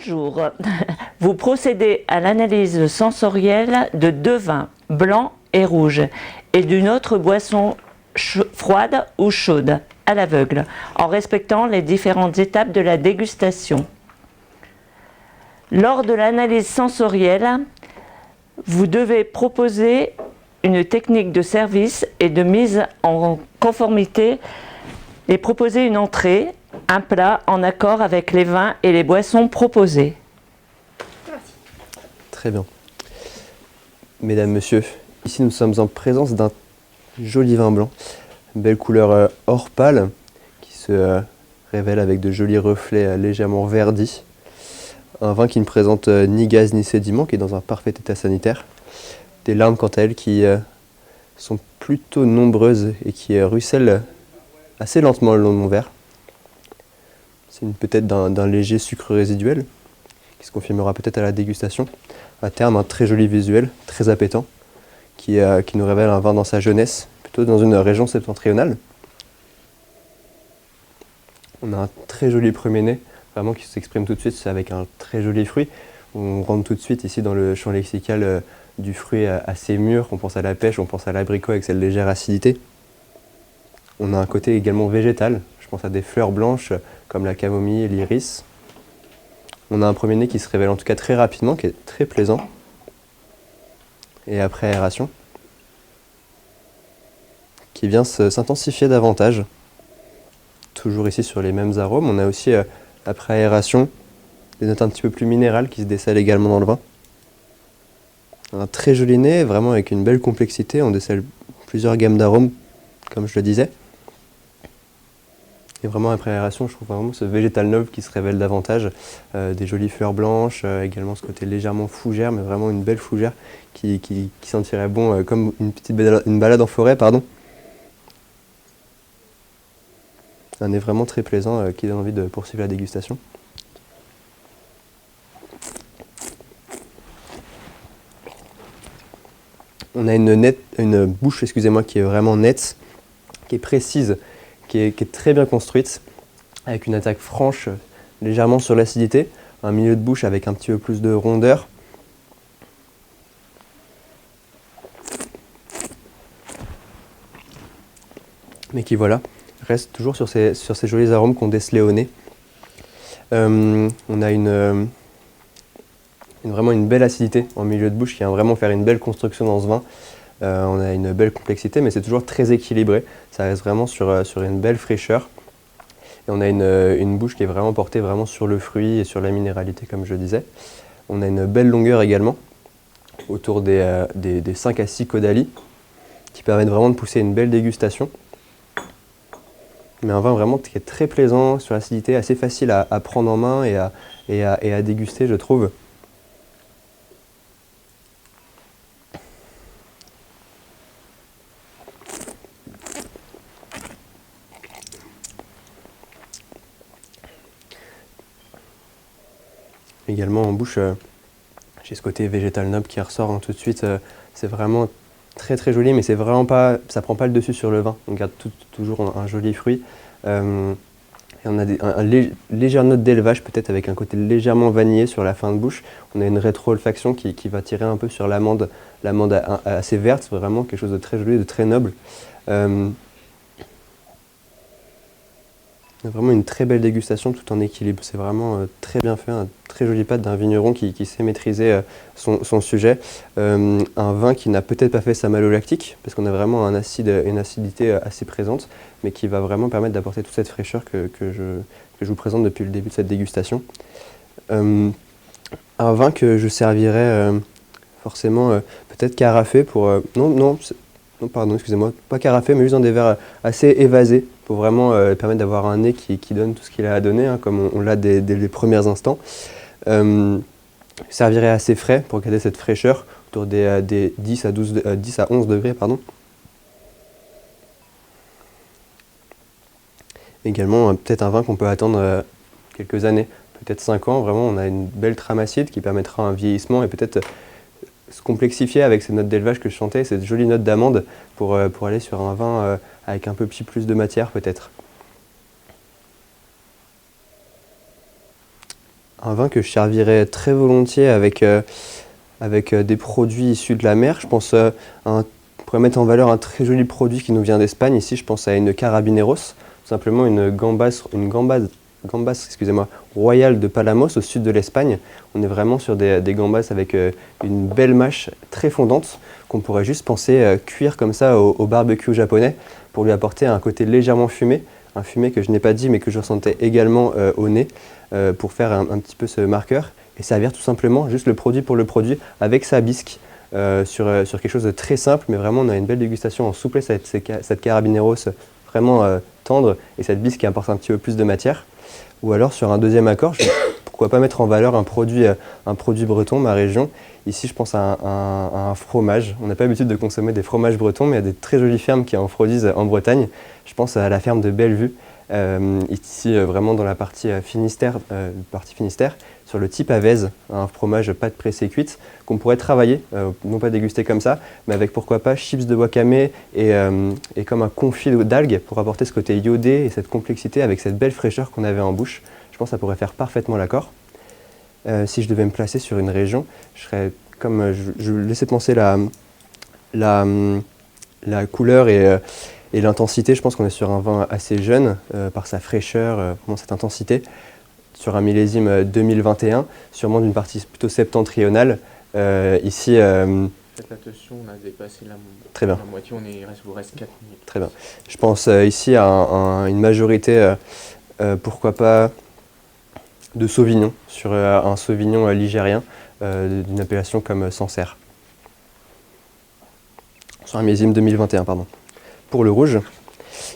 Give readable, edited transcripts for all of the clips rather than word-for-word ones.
Bonjour, vous procédez à l'analyse sensorielle de 2 vins, blanc et rouge, et d'une autre boisson froide ou chaude, à l'aveugle, en respectant les différentes étapes de la dégustation. Lors de l'analyse sensorielle, vous devez proposer une technique de service et de mise en conformité et proposer une entrée, un plat en accord avec les vins et les boissons proposés. Très bien. Mesdames, Messieurs, ici nous sommes en présence d'un joli vin blanc, belle couleur or pâle qui se révèle avec de jolis reflets légèrement verdis. Un vin qui ne présente ni gaz ni sédiment, qui est dans un parfait état sanitaire. Des larmes quant à elles qui sont plutôt nombreuses et qui ruissellent assez lentement le long de mon verre. C'est peut-être d'un léger sucre résiduel qui se confirmera peut-être à la dégustation. À terme, un très joli visuel, très appétant, qui nous révèle un vin dans sa jeunesse, plutôt dans une région septentrionale. On a un très joli premier nez, vraiment qui s'exprime tout de suite avec un très joli fruit. On rentre tout de suite ici dans le champ lexical du fruit assez mûr. On pense à la pêche, on pense à l'abricot avec cette légère acidité. On a un côté également végétal. Je pense à des fleurs blanches comme la camomille et l'iris. On a un premier nez qui se révèle en tout cas très rapidement, qui est très plaisant. Et après aération, qui vient s'intensifier davantage. Toujours ici sur les mêmes arômes. On a aussi, après aération, des notes un petit peu plus minérales qui se décèlent également dans le vin. Un très joli nez, vraiment avec une belle complexité. On décèle plusieurs gammes d'arômes, comme je le disais. Et vraiment après aération, je trouve vraiment ce végétal noble qui se révèle davantage. Des jolies fleurs blanches, également ce côté légèrement fougère, mais vraiment une belle fougère qui sentirait bon comme une balade en forêt, pardon. Un nez vraiment très plaisant qui donne envie de poursuivre la dégustation. On a une bouche, excusez-moi, qui est vraiment nette, qui est précise, qui est très bien construite, avec une attaque franche, légèrement sur l'acidité, un milieu de bouche avec un petit peu plus de rondeur. Mais qui, voilà, reste toujours sur ces jolis arômes qu'on décelait au nez. On a vraiment une belle acidité en milieu de bouche qui vient vraiment faire une belle construction dans ce vin. On a une belle complexité, mais c'est toujours très équilibré. Ça reste vraiment sur une belle fraîcheur. Et on a une bouche qui est vraiment portée vraiment sur le fruit et sur la minéralité, comme je disais. On a une belle longueur également, autour des 5 à 6 caudali, qui permettent vraiment de pousser une belle dégustation. Mais un vin vraiment qui est très plaisant sur l'acidité, assez facile à prendre en main et à déguster, je trouve. Également en bouche, j'ai ce côté végétal noble qui ressort tout de suite. C'est vraiment très très joli, mais c'est vraiment pas, ça prend pas le dessus sur le vin. On garde toujours un joli fruit. Et on a légère note d'élevage, peut-être avec un côté légèrement vanillé sur la fin de bouche. On a une rétro-olfaction qui va tirer un peu sur l'amande assez verte, vraiment quelque chose de très joli, de très noble. Vraiment une très belle dégustation tout en équilibre. C'est vraiment très bien fait, un très joli pâte d'un vigneron qui sait maîtriser son sujet. Un vin qui n'a peut-être pas fait sa malolactique, parce qu'on a vraiment une acidité assez présente, mais qui va vraiment permettre d'apporter toute cette fraîcheur que je vous présente depuis le début de cette dégustation. Un vin que je servirais forcément peut-être carafé pour... non, pardon, excusez-moi, pas carafé, mais juste dans des verres assez évasés, pour vraiment permettre d'avoir un nez qui donne tout ce qu'il a à donner, hein, comme on l'a dès les premiers instants. Servirait assez frais pour garder cette fraîcheur, autour des 10 à 11 degrés. Pardon. Également, peut-être un vin qu'on peut attendre quelques années, peut-être 5 ans. Vraiment, on a une belle trame acide qui permettra un vieillissement et peut-être se complexifier avec ces notes d'élevage que je chantais, cette jolie note d'amande pour aller sur un vin avec un peu plus de matière peut-être. un vin que je servirais très volontiers avec des produits issus de la mer. Je pense on pourrait mettre en valeur un très joli produit qui nous vient d'Espagne. Ici, je pense à une Carabineros, tout simplement une gambas, excusez-moi, royale de Palamos au sud de l'Espagne. On est vraiment sur des gambas avec une belle mâche très fondante qu'on pourrait juste penser cuire comme ça au barbecue japonais pour lui apporter un côté légèrement fumé, un fumé que je n'ai pas dit mais que je ressentais également au nez pour faire un petit peu ce marqueur et servir tout simplement juste le produit pour le produit avec sa bisque sur quelque chose de très simple, mais vraiment on a une belle dégustation en souplesse avec cette Carabineros vraiment tendre et cette bisque qui apporte un petit peu plus de matière. Ou alors sur un deuxième accord, pourquoi pas mettre en valeur un produit breton, ma région. Ici je pense à un fromage. On n'a pas l'habitude de consommer des fromages bretons, mais il y a des très jolies fermes qui en produisent en Bretagne. Je pense à la ferme de Bellevue, ici vraiment dans la partie Finistère, sur le type Avez, un fromage pâte pressée cuite qu'on pourrait travailler, non pas déguster comme ça, mais avec pourquoi pas chips de wakame et comme un confit d'algues pour apporter ce côté iodé et cette complexité avec cette belle fraîcheur qu'on avait en bouche. Je pense que ça pourrait faire parfaitement l'accord. Si je devais me placer sur une région, je serais comme je laissais penser la couleur et l'intensité. Je pense qu'on est sur un vin assez jeune par sa fraîcheur, vraiment cette intensité. Sur un millésime 2021, sûrement d'une partie plutôt septentrionale. Ici, faites attention, on a dépassé très bien. La moitié, il vous reste 4 minutes. Très bien. Je pense ici à une majorité, pourquoi pas, de Sauvignon, sur un Sauvignon ligérien, d'une appellation comme Sancerre. Sur un millésime 2021, pardon. Pour le rouge,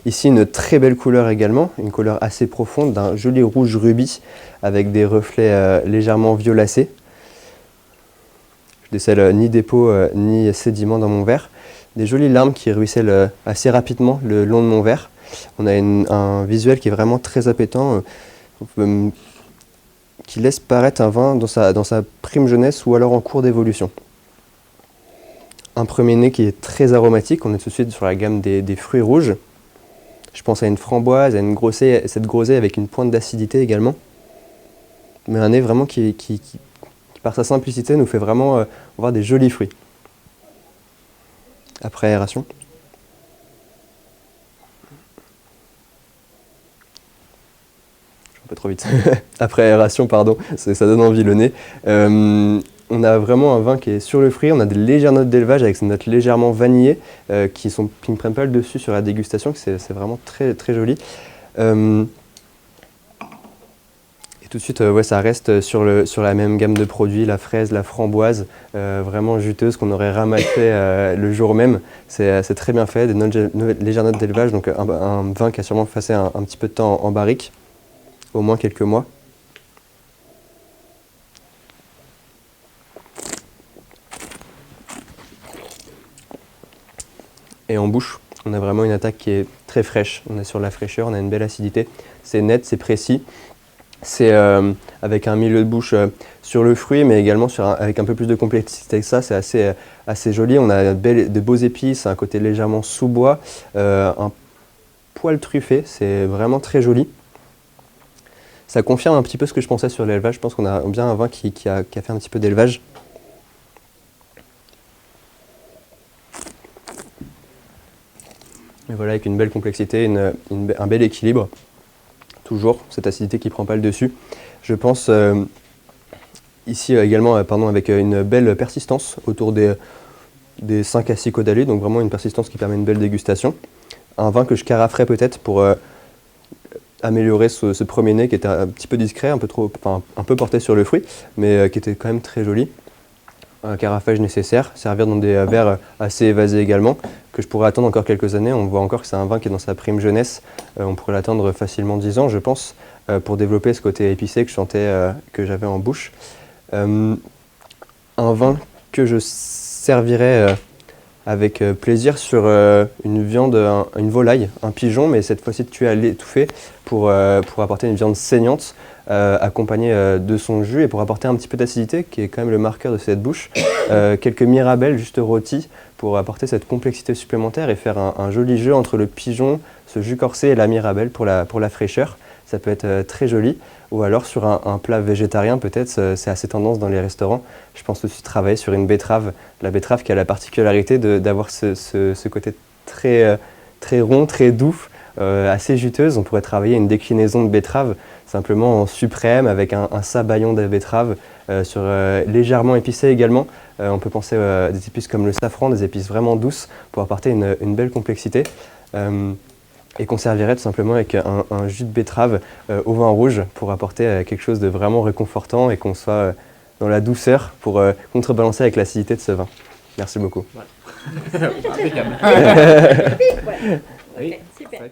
ici une très belle couleur également, une couleur assez profonde, d'un joli rouge rubis avec des reflets légèrement violacés. Je décèle ni dépôt ni sédiments dans mon verre. Des jolies larmes qui ruissellent assez rapidement le long de mon verre. On a un visuel qui est vraiment très appétant, qui laisse paraître un vin dans sa prime jeunesse ou alors en cours d'évolution. Un premier nez qui est très aromatique, on est tout de suite sur la gamme des fruits rouges. Je pense à une framboise, à cette groseille avec une pointe d'acidité également. Mais un nez vraiment qui, par sa simplicité, nous fait vraiment voir des jolis fruits. Après aération. Je vais un peu trop vite. Après aération, pardon, ça donne envie le nez. On a vraiment un vin qui est sur le fruit, on a des légères notes d'élevage avec ces notes légèrement vanillées qui ne prennent pas le dessus sur la dégustation, c'est vraiment très, très joli. Et tout de suite, ça reste sur la même gamme de produits, la fraise, la framboise, vraiment juteuse qu'on aurait ramassé le jour même. C'est très bien fait, légères notes d'élevage, donc un vin qui a sûrement passé un petit peu de temps en barrique, au moins quelques mois. Et en bouche, on a vraiment une attaque qui est très fraîche. On est sur la fraîcheur, on a une belle acidité. C'est net, c'est précis. C'est avec un milieu de bouche sur le fruit, mais également avec un peu plus de complexité que ça. C'est assez joli. On a de beaux épices, un côté légèrement sous-bois, un poil truffé. C'est vraiment très joli. Ça confirme un petit peu ce que je pensais sur l'élevage. Je pense qu'on a bien un vin qui a fait un petit peu d'élevage. Et voilà, avec une belle complexité, un bel équilibre. Toujours cette acidité qui ne prend pas le dessus. Je pense ici également avec une belle persistance autour des 5 à 6 caudalés, donc vraiment une persistance qui permet une belle dégustation. Un vin que je caraferais peut-être pour améliorer ce premier nez qui était un petit peu discret, un peu porté sur le fruit, mais qui était quand même très joli. Un carafage nécessaire, servir dans des verres assez évasés également, que je pourrais attendre encore quelques années. On voit encore que c'est un vin qui est dans sa prime jeunesse. On pourrait l'attendre facilement 10 ans, je pense, pour développer ce côté épicé que j'avais en bouche. Un vin que je servirais avec plaisir sur une viande, une volaille, un pigeon, mais cette fois-ci tué à l'étouffée pour apporter une viande saignante, accompagnée de son jus et pour apporter un petit peu d'acidité, qui est quand même le marqueur de cette bouche. Quelques mirabelles juste rôties pour apporter cette complexité supplémentaire et faire un joli jeu entre le pigeon, ce jus corsé et la mirabelle pour la fraîcheur. ça peut être très joli. Ou alors sur un plat végétarien, peut-être, c'est assez tendance dans les restaurants. Je pense aussi travailler sur une betterave. La betterave qui a la particularité d'avoir ce côté très, très rond, très doux, assez juteuse. On pourrait travailler une déclinaison de betterave simplement en suprême avec un sabayon de betterave légèrement épicé également. On peut penser à des épices comme le safran, des épices vraiment douces pour apporter une belle complexité. Et qu'on servirait tout simplement avec un jus de betterave au vin rouge pour apporter quelque chose de vraiment réconfortant et qu'on soit dans la douceur pour contrebalancer avec l'acidité de ce vin. Merci beaucoup. Impeccable. Ok, super. Parfait.